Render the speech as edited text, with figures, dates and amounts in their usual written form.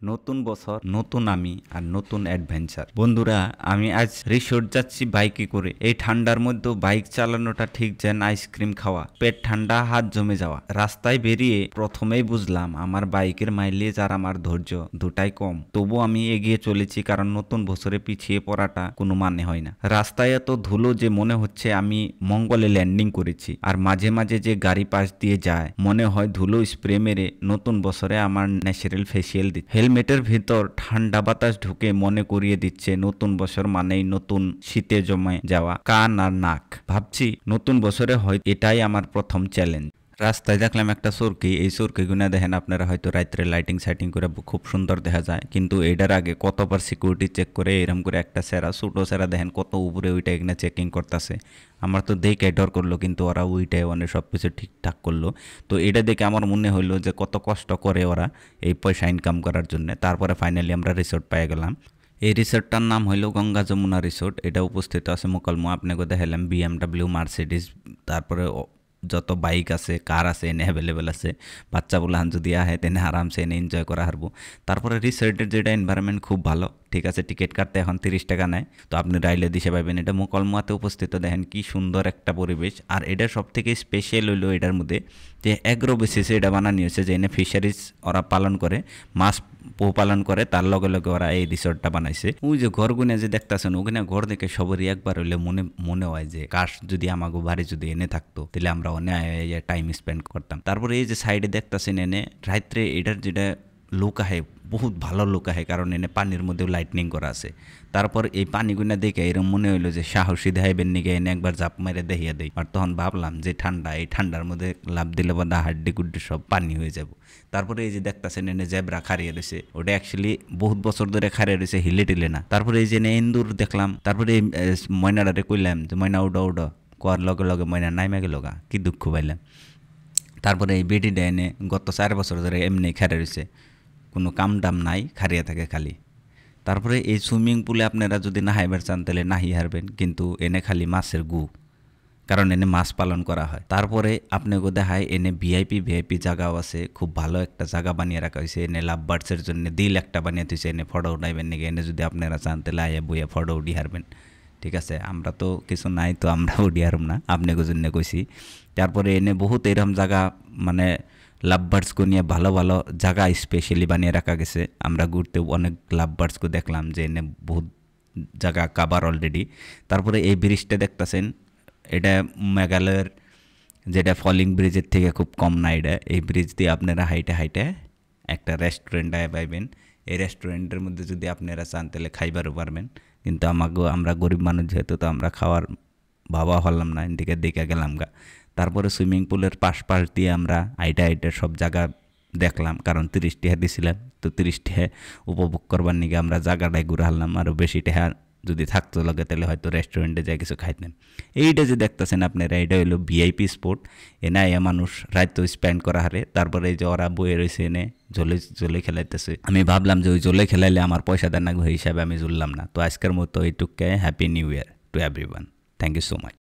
নতুন বছর, নতুন আমি আর নতুন অ্যাডভেঞ্চার। বন্ধুরা, আমি আজ রিসোর্ট যাচ্ছি বাইকে করে। এই ঠান্ডার মধ্যেও বাইক চালানোটা ঠিক যেন আইসক্রিম খাওয়া, পেট ঠান্ডা, হাত জমে যাওয়া। রাস্তায় বেরিয়ে প্রথমেই বুঝলাম আমার বাইকের মাইলেজ আর আমার ধৈর্য দুটাই কম। তবু আমি এগিয়ে চলেছি, কারণ নতুন বছরে পিছিয়ে পড়াটা কোনো মানে হয় না। রাস্তায় এত ধুলো যে মনে হচ্ছে আমি মঙ্গলে ল্যান্ডিং করেছি, আর মাঝে মাঝে যে গাড়ি পাশ দিয়ে যায় মনে হয় ধুলো স্প্রে মেরে নতুন বছরে আমার ন্যাচারাল ফেসিয়াল দিচ্ছে। হেলমেটের ভিতর ঠান্ডা বাতাস ঢুকে মনে করিয়ে দিচ্ছে নতুন বছর মানেই নতুন শীতে জমে যাওয়া কান আর নাক। ভাবছি নতুন বছরে হয় এটাই আমার প্রথম চ্যালেঞ্জ। রাস্তায় দেখলাম একটা চরকি, এই চরকিগুনা দেখেন আপনারা হয়তো রাত্রে লাইটিং সাইটিং করে খুব সুন্দর দেখা যায়, কিন্তু এটার আগে কতবার সিকিউরিটি চেক করে এরম করে একটা সেরা ছোটো সেরা দেখেন কত উপরে ওইটা এখানে চেকিং করতেছে। আমার তো দেখে ডর করলো, কিন্তু ওরা ওইটাই মানে সব কিছু ঠিকঠাক করলো। তো এটা দেখে আমার মনে হইলো যে কত কষ্ট করে ওরা এই পয়সা ইনকাম করার জন্য। তারপরে ফাইনালি আমরা রিসোর্ট পেয়ে গেলাম। এই রিসোর্টটার নাম হইলো গঙ্গা যমুনা রিসোর্ট। এটা উপস্থিত আছে মোকালমো। আপনাকে দেখালাম বিএমডাব্লিউ, মার্সিডিস, তারপরে যত বাইক আছে, কার আছে এনে অ্যাভেলেবেল আছে। বাচ্চা বলাহান যদি আহে তেনে আরামসে এনে এনজয় করা হারবো। তারপরে রিসোর্টের যেটা এনভায়রনমেন্ট খুব ভালো, ঠিক আছে। টিকিট কাটতে এখন 30 টাকা নেয়, তো আপনি রাইলে দিশে পাবেন। এটা মোকালমাতে উপস্থিত, দেখেন কি সুন্দর একটা পরিবেশ। আর এটা সব থেকে স্পেশাল হইলো এটার মধ্যে যে অ্যাগ্রো বেসিসে এটা বানানো হয়েছে, যে এনে ফিশারিজ ওরা পালন করে, মাছ পালন করে, তার লগে লগে ওরা এই রিসোর্টটা বানাইছে। ওই যে ঘরগুনে যে দেখতেছেন, ওখানে ঘর দেখে সবারই একবার হইলে মনে হয় যে কাশ যদি আমাকে বাড়ি যদি এনে থাকতো, তাহলে আমরা অনেক টাইম স্পেন্ড করতাম। তারপরে এই যে সাইডে দেখতেছেন এনে রাত্রে এটার যেটা লুক আহে, বহুত ভালো লুক আহে, কারণ এনে পানির মধ্যেও লাইটনিং করা আছে। তারপর এই পানিগুনা দেখে এরকম মনে হইলো যে সাহসী দেখাইবেন নিকে এনে একবার জাপ মেরে দেখিয়ে দেয়। আর তখন ভাবলাম যে ঠান্ডা, এই ঠান্ডার মধ্যে লাভ দিলে বা হাড্ডি গুড্ডি সব পানি হয়ে যাব। তারপরে এই যে দেখতেছেন এনে জেব্রা খারিয়ে রয়েছে, ওটা অ্যাকচুয়ালি বহুত বছর ধরে খারিয়ে রয়েছে, হিলে টিলে না। তারপরে এই যে এন্দুর দেখলাম। তারপরে এই ময়নাটারে কইলাম যে ময়না উডো উডো, কোয়ার লগে লগে ময়না নাইমা গেল গা, কি দুঃখ পাইলাম। তারপরে এই বেডিটা এনে গত 4 বছর ধরে এমনি খারিয়ে রয়েছে, কোনো কাম ডাম নাই, খারিয়ে থাকে খালি। তারপরে এই সুইমিং পুলে আপনারা যদি নাহাইবার চান তাহলে নাহি হারবেন, কিন্তু এনে খালি মাছের গু, কারণ এনে মাছ পালন করা হয়। তারপরে আপনাকে দেখায় এনে ভিআইপি জায়গাও আছে, খুব ভালো একটা জায়গা বানিয়ে রাখা হয়েছে। এনে লাভ বার্ডসের জন্য দিল একটা বানিয়ে দিয়েছে, এনে ফটো উঠাইবেন নাকি, এনে যদি আপনারা চান তাহলে আয়া বইয়া ফটো উঠি হারবেন। ঠিক আছে, আমরা তো কিছু নাই, তো আমরা উঠি হারম না, আপনাকে জন্য কইছি। তারপরে এনে বহুত এরকম জায়গা মানে লাভ বার্ডসকে নিয়ে ভালো ভালো জায়গা স্পেশালি বানিয়ে রাখা গেছে। আমরা ঘুরতে অনেক লাভ বার্ডসকে দেখলাম, যে এনে বহুত জায়গা কাবার অলরেডি। তারপরে এই ব্রিজটা দেখতেছেন, এটা মেঘালয়ের যেটা ফলিং ব্রিজের থেকে খুব কম না এটা। এই ব্রিজ দিয়ে আপনারা হাইটে হাইটে একটা রেস্টুরেন্ট আয় পাইবেন। এই রেস্টুরেন্টের মধ্যে যদি আপনারা চান তাহলে খাইবারও পারবেন, কিন্তু আমরা গরিব মানুষ যেহেতু, তো আমরা খাওয়ার ভাবা হলাম না, এদিকে দেখে গেলাম গা। তারপরে সুইমিং পুলের পাশ দিয়ে আমরা হাইটে সব জায়গা দেখলাম, কারণ 30 টাকা দিছিলাম, তো 30 টাকা উপভোগ করবার নিকে আমরা জায়গাটায় ঘুরে হারলাম। আরও বেশি টাকা যদি থাকতো লাগে তাহলে হয়তো রেস্টুরেন্টে যাই কিছু খাইতেন। এইটা যে দেখতেছেন আপনারা, এটা হলো ভিআইপি স্পট। এনে মানুষ রাত স্পেন্ড করা হারে। তারপরে এই যে ওরা বয়ে রয়েছে এনে জলে খেলাইতেছে। আমি ভাবলাম যে ওই জলে খেলাইলে আমার পয়সা দেন না, হিসাবে আমি জুললাম না। তো আজকের মতো এইটুকু। Happy new year to everyone. Thank you so much.